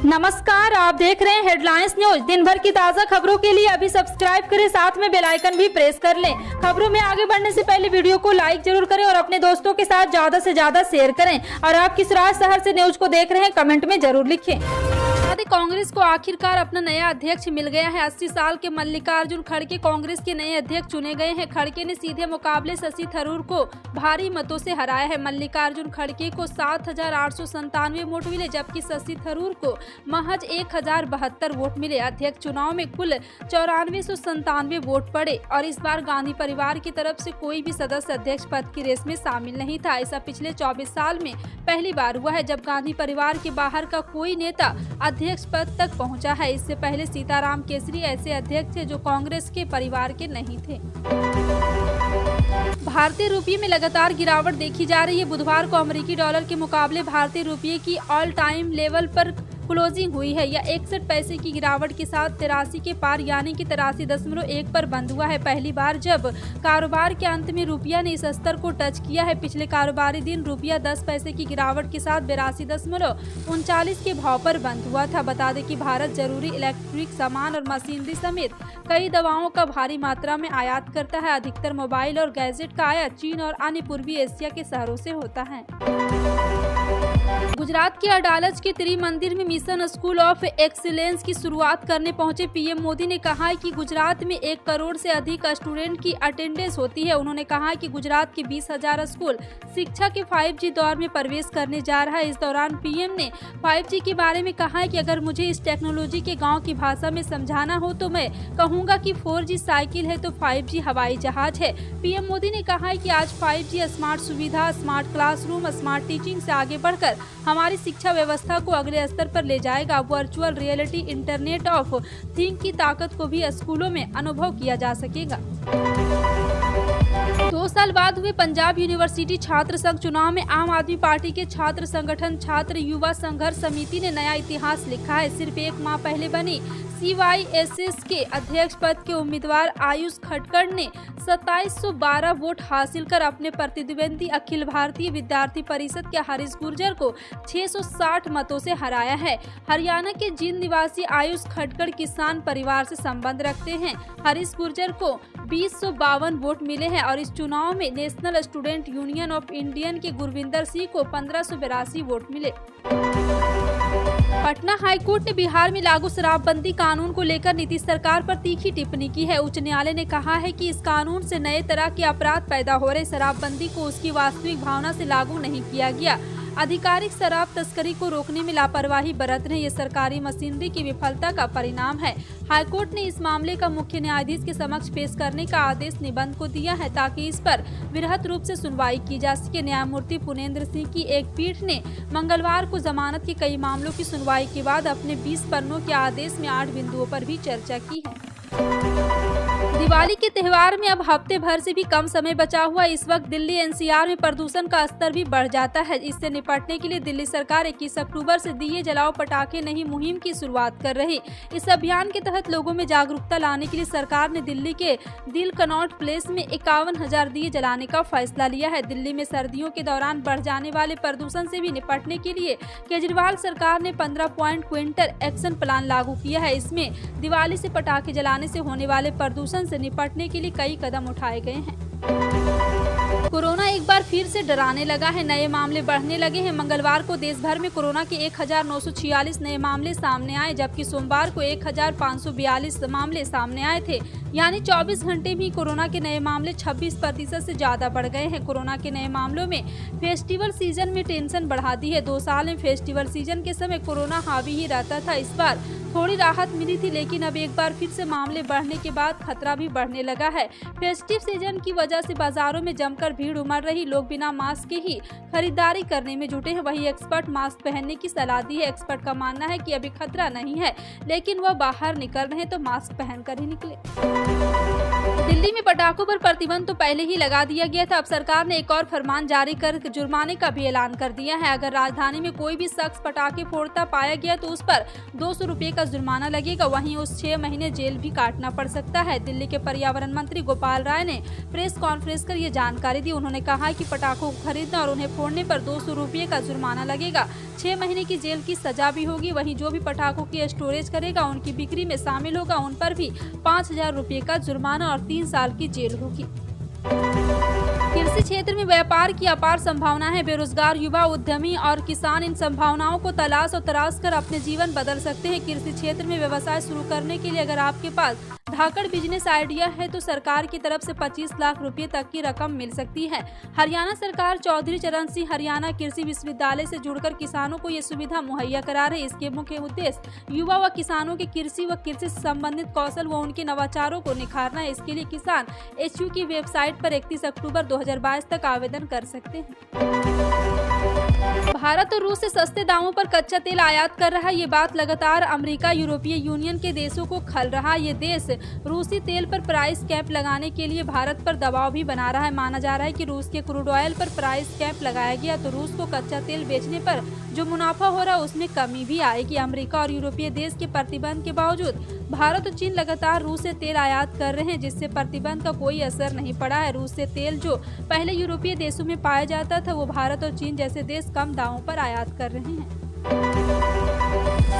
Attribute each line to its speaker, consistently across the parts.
Speaker 1: नमस्कार, आप देख रहे हैं हेडलाइंस न्यूज। दिन भर की ताज़ा खबरों के लिए अभी सब्सक्राइब करें, साथ में बेल आइकन भी प्रेस कर लें। खबरों में आगे बढ़ने से पहले वीडियो को लाइक जरूर करें और अपने दोस्तों के साथ ज्यादा से ज्यादा शेयर करें। और आप किस शहर से न्यूज को देख रहे हैं, कमेंट में जरूर लिखें। कांग्रेस को आखिरकार अपना नया अध्यक्ष मिल गया है। 80 साल के मल्लिकार्जुन खड़गे कांग्रेस के नए अध्यक्ष चुने गए हैं। खड़गे ने सीधे मुकाबले शशि थरूर को भारी मतों से हराया है। मल्लिकार्जुन खड़गे को 7,897 वोट मिले, जबकि शशि थरूर को महज 1,072 वोट मिले। अध्यक्ष चुनाव में कुल 9497 वोट पड़े और इस बार गांधी परिवार की तरफ से कोई भी सदस्य अध्यक्ष पद की रेस में शामिल नहीं था। ऐसा पिछले 24 साल में पहली बार हुआ है जब गांधी परिवार के बाहर का कोई नेता अध्यक्ष पद तक पहुंचा है। इससे पहले सीताराम केसरी ऐसे अध्यक्ष थे जो कांग्रेस के परिवार के नहीं थे। भारतीय रुपये में लगातार गिरावट देखी जा रही है। बुधवार को अमेरिकी डॉलर के मुकाबले भारतीय रुपये की ऑल टाइम लेवल पर क्लोजिंग हुई है। यह 61 पैसे की गिरावट के साथ 83 के पार यानी कि 83.1 पर बंद हुआ है। पहली बार जब कारोबार के अंत में रुपया ने इस स्तर को टच किया है। पिछले कारोबारी दिन रुपया 10 पैसे की गिरावट के साथ 82.39 के भाव पर बंद हुआ था। बता दें कि भारत जरूरी इलेक्ट्रिक सामान और मशीनरी समेत कई दवाओं का भारी मात्रा में आयात करता है। अधिकतर मोबाइल और गैजेट का आयात चीन और अन्य पूर्वी एशिया के शहरों से होता है। गुजरात के अडालज के त्रिमंदिर में मिशन स्कूल ऑफ एक्सीलेंस की शुरुआत करने पहुंचे पीएम मोदी ने कहा है कि गुजरात में 1 करोड़ से अधिक स्टूडेंट की अटेंडेंस होती है। उन्होंने कहा है कि गुजरात के 20,000 स्कूल शिक्षा के 5G दौर में प्रवेश करने जा रहा है। इस दौरान पीएम ने 5G के बारे में कहा है कि अगर मुझे इस टेक्नोलॉजी के गाँव की भाषा में समझाना हो तो मैं कहूँगा कि 4G साइकिल है तो 5G हवाई जहाज है। पीएम मोदी ने कहा है कि आज 5G स्मार्ट सुविधा, स्मार्ट क्लासरूम, स्मार्ट टीचिंग से आगे बढ़कर हमारी शिक्षा व्यवस्था को अगले स्तर पर ले जाएगा। Virtual reality, internet of thing की ताकत को भी स्कूलों में अनुभव किया जा सकेगा। 2 साल बाद हुए पंजाब यूनिवर्सिटी छात्र संघ चुनाव में आम आदमी पार्टी के छात्र संगठन छात्र युवा संघर्ष समिति ने नया इतिहास लिखा है। सिर्फ 1 माह पहले बनी CYSS के अध्यक्ष पद के उम्मीदवार आयुष खटकर ने 2712 वोट हासिल कर अपने प्रतिद्वंदी अखिल भारतीय विद्यार्थी परिषद के हरीश गुर्जर को 660 मतों से हराया है। हरियाणा के जींद निवासी आयुष खटकर किसान परिवार से संबंध रखते हैं। हरीश गुर्जर को 2052 वोट मिले हैं और इस चुनाव में national student union of Indian के गुरविंदर सिंह को 1582 वोट मिले। पटना हाईकोर्ट ने बिहार में लागू शराबबंदी कानून को लेकर नीतीश सरकार पर तीखी टिप्पणी की है। उच्च न्यायालय ने कहा है कि इस कानून से नए तरह के अपराध पैदा हो रहे। शराबबंदी को उसकी वास्तविक भावना से लागू नहीं किया गया। आधिकारिक शराब तस्करी को रोकने में लापरवाही बरत रहे, ये सरकारी मशीनरी की विफलता का परिणाम है। हाईकोर्ट ने इस मामले का मुख्य न्यायाधीश के समक्ष पेश करने का आदेश निबंध को दिया है ताकि इस पर वृहत रूप से सुनवाई की जा सके। न्यायमूर्ति पुनेंद्र सिंह की एक पीठ ने मंगलवार को जमानत के कई मामलों की सुनवाई के बाद अपने 20 पन्नों के आदेश में 8 बिंदुओं पर भी चर्चा की है। दिवाली के त्योहार में अब हफ्ते भर से भी कम समय बचा हुआ। इस वक्त दिल्ली एनसीआर में प्रदूषण का स्तर भी बढ़ जाता है। इससे निपटने के लिए दिल्ली सरकार 21 अक्टूबर से दिए जलाओ पटाखे नहीं मुहिम की शुरुआत कर रही। इस अभियान के तहत लोगों में जागरूकता लाने के लिए सरकार ने दिल्ली के दिल कनॉट प्लेस में 51,000 दिए जलाने का फैसला लिया है। दिल्ली में सर्दियों के दौरान बढ़ जाने वाले प्रदूषण से भी निपटने के लिए केजरीवाल सरकार ने 15 पॉइंट क्विंटर एक्शन प्लान लागू किया है। इसमें दिवाली से पटाखे जलाने से होने वाले प्रदूषण से निपटने के लिए कई कदम उठाए गए हैं। कोरोना एक बार फिर से डराने लगा है। नए मामले बढ़ने लगे हैं। मंगलवार को देश भर में कोरोना के 1946 नए मामले सामने आए, जबकि सोमवार को 1542 मामले सामने आए थे। यानी 24 घंटे में कोरोना के नए मामले 26% से ज्यादा बढ़ गए हैं। कोरोना के नए मामलों में फेस्टिवल सीजन में टेंशन बढ़ा दी है। 2 साल में फेस्टिवल सीजन के समय कोरोना हावी ही रहता था। इस बार थोड़ी राहत मिली थी, लेकिन अब एक बार फिर से मामले बढ़ने के बाद खतरा भी बढ़ने लगा है। फेस्टिव सीजन की वजह से बाजारों में जमकर भीड़ उमड़ रही। लोग बिना मास्क के ही खरीदारी करने में जुटे हैं। वहीं एक्सपर्ट मास्क पहनने की सलाह दी है। एक्सपर्ट का मानना है कि अभी खतरा नहीं है, लेकिन वह बाहर निकल रहे हैं तो मास्क पहनकर ही निकले। दिल्ली में पटाखों पर प्रतिबंध तो पहले ही लगा दिया गया था। अब सरकार ने एक और फरमान जारी कर जुर्माने का भी ऐलान कर दिया है। अगर राजधानी में कोई भी शख्स पटाखे फोड़ता पाया गया तो उस पर 200 रुपये का जुर्माना लगेगा, वहीं उस 6 महीने जेल भी काटना पड़ सकता है। दिल्ली के पर्यावरण मंत्री गोपाल राय ने प्रेस कॉन्फ्रेंस कर ये जानकारी दी। उन्होंने कहा कि पटाखों को खरीदने और उन्हें फोड़ने पर 200 रुपये का जुर्माना लगेगा, 6 महीने की जेल की सजा भी होगी। वहीं जो भी पटाखों की स्टोरेज करेगा, उनकी बिक्री में शामिल होगा, उन पर भी 5,000 रुपये का जुर्माना और 3 साल की जेल होगी। कृषि क्षेत्र में व्यापार की अपार संभावना है। बेरोजगार युवा, उद्यमी और किसान इन संभावनाओं को तलाश कर अपने जीवन बदल सकते हैं। कृषि क्षेत्र में व्यवसाय शुरू करने के लिए अगर आपके पास धाकड़ बिजनेस आइडिया है तो सरकार की तरफ से 25 लाख रुपए तक की रकम मिल सकती है। हरियाणा सरकार चौधरी चरण सिंह हरियाणा कृषि विश्वविद्यालय से जुड़कर किसानों को ये सुविधा मुहैया करा रहे। इसके मुख्य उद्देश्य युवा व किसानों के कृषि से संबंधित कौशल व उनके नवाचारों को निखारना है। इसके लिए किसान HU की वेबसाइट पर 31 अक्टूबर 2022 तक आवेदन कर सकते हैं। भारत और रूस से सस्ते दामों पर कच्चा तेल आयात कर रहा है। ये बात लगातार अमेरिका, यूरोपीय यूनियन के देशों को खल रहा है। ये देश रूसी तेल पर प्राइस कैप लगाने के लिए भारत पर दबाव भी बना रहा है। माना जा रहा है कि रूस के क्रूड ऑयल पर प्राइस कैप लगाया गया तो रूस को कच्चा तेल बेचने पर जो मुनाफा हो रहा है उसमें कमी भी आएगी। अमेरिका और यूरोपीय देश के प्रतिबंध के बावजूद भारत और चीन लगातार रूस से तेल आयात कर रहे हैं, जिससे प्रतिबंध का कोई असर नहीं पड़ा है। रूस से तेल जो पहले यूरोपीय देशों में पाया जाता था वो भारत और चीन जैसे देश कम दामों पर आयात कर रहे हैं।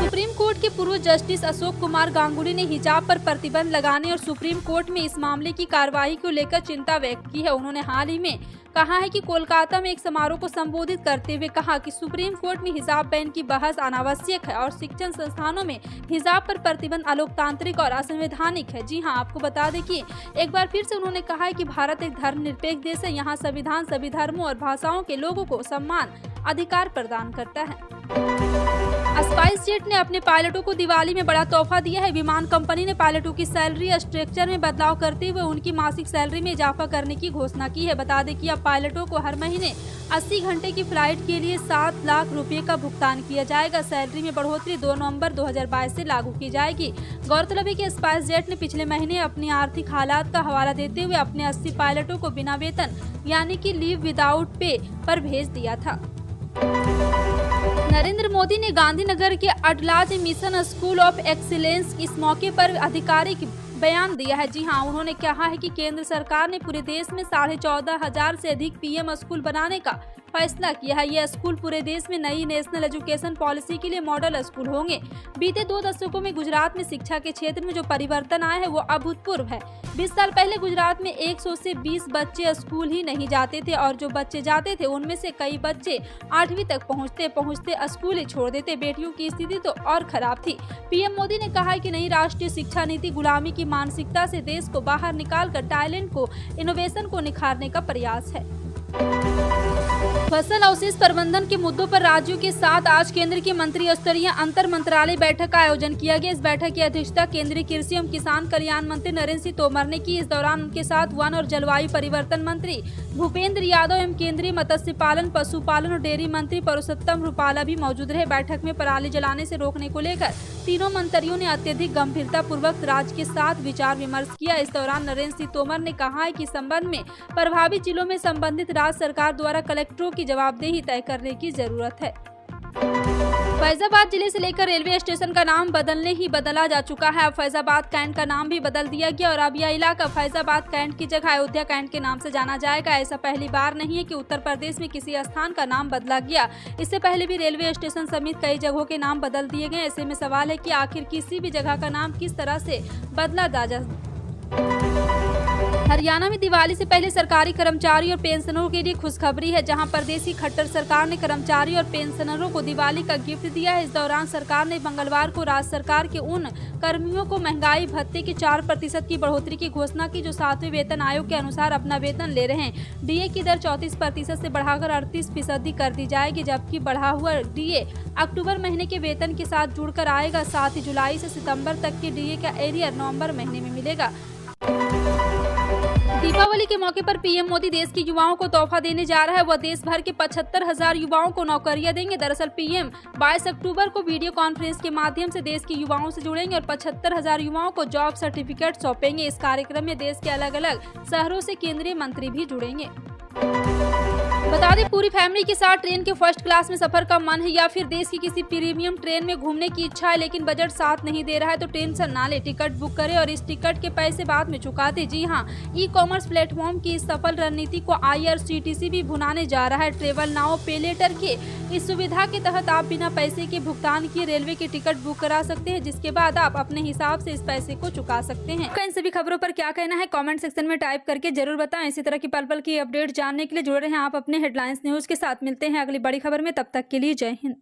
Speaker 1: सुप्रीम कोर्ट के पूर्व जस्टिस अशोक कुमार गांगुली ने हिजाब पर प्रतिबंध लगाने और सुप्रीम कोर्ट में इस मामले की कार्रवाई को लेकर चिंता व्यक्त की है। उन्होंने हाल ही में कहा है कि कोलकाता में एक समारोह को संबोधित करते हुए कहा कि सुप्रीम कोर्ट में हिजाब बैन की बहस अनावश्यक है और शिक्षण संस्थानों में हिजाब पर प्रतिबंध अलोकतांत्रिक और असंवैधानिक है। जी हां, आपको बता दें कि एक बार फिर से उन्होंने कहा है कि भारत एक धर्मनिरपेक्ष देश है। यहाँ संविधान सभी धर्मों और भाषाओं के लोगों को सम्मान अधिकार प्रदान करता है। स्पाइस जेट ने अपने पायलटों को दिवाली में बड़ा तोहफा दिया है। विमान कंपनी ने पायलटों की सैलरी स्ट्रक्चर में बदलाव करते हुए उनकी मासिक सैलरी में इजाफा करने की घोषणा की है। बता दें कि अब पायलटों को हर महीने 80 घंटे की फ्लाइट के लिए 7 लाख रुपए का भुगतान किया जाएगा। सैलरी में बढ़ोतरी 2 नवंबर 2022 से लागू की जाएगी। गौरतलब है कि स्पाइस जेट ने पिछले महीने अपनी आर्थिक हालात का हवाला देते हुए अपने 80 पायलटों को बिना वेतन यानी कि लीव विदाउट पे पर भेज दिया था। नरेंद्र मोदी ने गांधीनगर के अडलाज मिशन स्कूल ऑफ एक्सीलेंस इस मौके पर आधिकारिक बयान दिया है। जी हां, उन्होंने कहा है कि केंद्र सरकार ने पूरे देश में 14,500 से अधिक PM स्कूल बनाने का फैसला किया है। ये स्कूल पूरे देश में नई नेशनल एजुकेशन पॉलिसी के लिए मॉडल स्कूल होंगे। बीते 2 दशकों में गुजरात में शिक्षा के क्षेत्र में जो परिवर्तन आया है वो अभूतपूर्व है। 20 साल पहले गुजरात में 100 से 20 बच्चे स्कूल ही नहीं जाते थे और जो बच्चे जाते थे उनमें से कई बच्चे 8वीं तक पहुंचते स्कूल ही छोड़ देते। बेटियों की स्थिति तो और खराब थी। PM मोदी ने कहा है कि नई राष्ट्रीय शिक्षा नीति गुलामी की मानसिकता से देश को बाहर निकालकर टैलेंट को, इनोवेशन को निखारने का प्रयास है। फसल अवशेष प्रबंधन के मुद्दों पर राज्यों के साथ आज केंद्र की मंत्री स्तरीय अंतर मंत्रालय बैठक का आयोजन किया गया। इस बैठक की अध्यक्षता केंद्रीय कृषि एवं किसान कल्याण मंत्री नरेंद्र सिंह तोमर ने की। इस दौरान उनके साथ वन और जलवायु परिवर्तन मंत्री भूपेंद्र यादव एवं केंद्रीय मत्स्य पालन, पशुपालन और डेयरी मंत्री पुरुषोत्तम रूपाला भी मौजूद रहे। बैठक में पराली जलाने से रोकने को लेकर तीनों मंत्रियों ने अत्यधिक गंभीरता पूर्वक राज्य के साथ विचार विमर्श किया। इस दौरान नरेंद्र सिंह तोमर ने कहा है कि संबंध में प्रभावित जिलों में संबंधित राज्य सरकार द्वारा कलेक्टरों की जवाबदेही तय करने की जरूरत है। फैजाबाद जिले से लेकर रेलवे स्टेशन का नाम बदलने ही बदला जा चुका है। अब फैजाबाद कैंट का नाम भी बदल दिया गया और अब यह इलाका फैजाबाद कैंट की जगह अयोध्या कैंट के नाम से जाना जाएगा। ऐसा पहली बार नहीं है कि उत्तर प्रदेश में किसी स्थान का नाम बदला गया। इससे पहले भी रेलवे स्टेशन समेत कई जगहों के नाम बदल दिए गए। ऐसे में सवाल है कि आखिर किसी भी जगह का नाम किस तरह से बदला जा। हरियाणा में दिवाली से पहले सरकारी कर्मचारी और पेंशनरों के लिए खुशखबरी है, जहां प्रदेशी खट्टर सरकार ने कर्मचारी और पेंशनरों को दिवाली का गिफ्ट दिया है। इस दौरान सरकार ने मंगलवार को राज्य सरकार के उन कर्मियों को महंगाई भत्ते के 4% की बढ़ोतरी की घोषणा की जो 7वें वेतन आयोग के अनुसार अपना वेतन ले रहे हैं। DA की दर 34% से बढ़ाकर 38% कर दी जाएगी, जबकि बढ़ा हुआ DA अक्टूबर महीने के वेतन के साथ जुड़कर आएगा। साथ ही जुलाई से सितंबर तक के DA का एरियर नवंबर महीने में मिलेगा। दीपावली के मौके पर PM मोदी देश के युवाओं को तोहफा देने जा रहा है। वह देश भर के 75,000 युवाओं को नौकरियां देंगे। दरअसल PM 22 अक्टूबर को वीडियो कॉन्फ्रेंस के माध्यम से देश के युवाओं से जुड़ेंगे और 75,000 युवाओं को जॉब सर्टिफिकेट सौंपेंगे। इस कार्यक्रम में देश के अलग अलग शहरों से केंद्रीय मंत्री भी जुड़ेंगे। बता दें, पूरी फैमिली के साथ ट्रेन के फर्स्ट क्लास में सफर का मन है या फिर देश की किसी प्रीमियम ट्रेन में घूमने की इच्छा है लेकिन बजट साथ नहीं दे रहा है तो टेंशन ना ले, टिकट बुक करें और इस टिकट के पैसे बाद में चुका दें। जी हां, ई कॉमर्स प्लेटफॉर्म की इस सफल रणनीति को IRCTC भी भुनाने जा रहा है। ट्रेवल नाउ पे लेटर के इस सुविधा के तहत आप बिना पैसे के भुगतान किए रेलवे की टिकट बुक करा सकते हैं, जिसके बाद आप अपने हिसाब से इस पैसे को चुका सकते हैं। इन सभी खबरों पर क्या कहना है कमेंट सेक्शन में टाइप करके जरूर बताएं। इसी तरह की पल पल की अपडेट जानने के लिए जुड़े रहें आप अपने हेडलाइंस न्यूज के साथ। मिलते हैं अगली बड़ी खबर में, तब तक के लिए जय हिंद।